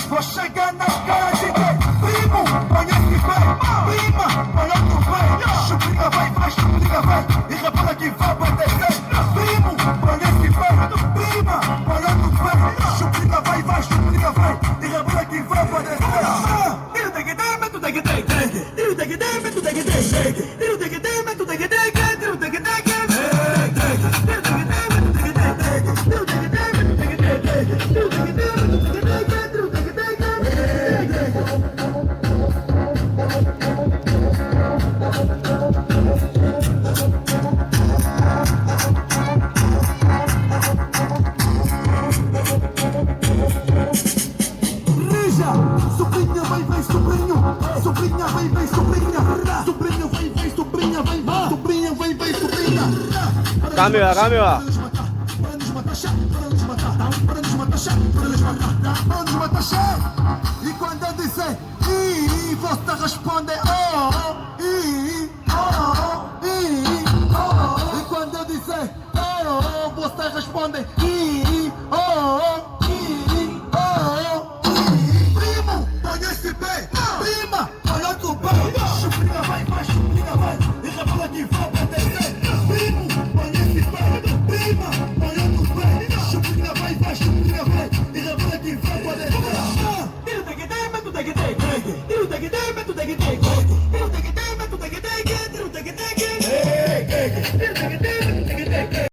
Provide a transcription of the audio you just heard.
Vou chegar na cara de quem? Primo, conhece bem. Prima, olha tu bem. Chuplica vai, chuplica vai. E rebola que vai pra descer. Primo, conhece bem. Prima, olha tu bem. Chuplica vai, chuplica vai. E rebola que vai pra descer. Eu tenho que dar, mas tu tem que ter. Eu tenho que dar, mas tu tem que ter. Eu tenho que dar, mas tu tem que ter. Eu tenho que dar, sobrinha, vai, sobrinho. Sobrinha, vai, sobrinha. Sobrinha, vai, sobrinha, vai. Sobrinha, vai, sobrinha. Câmera. Para nos matar, para nos matar, para nos matar, chefe. E quando eu disser I, você responde oh, I, oh, I, oh. E quando eu disser oh, você responde I.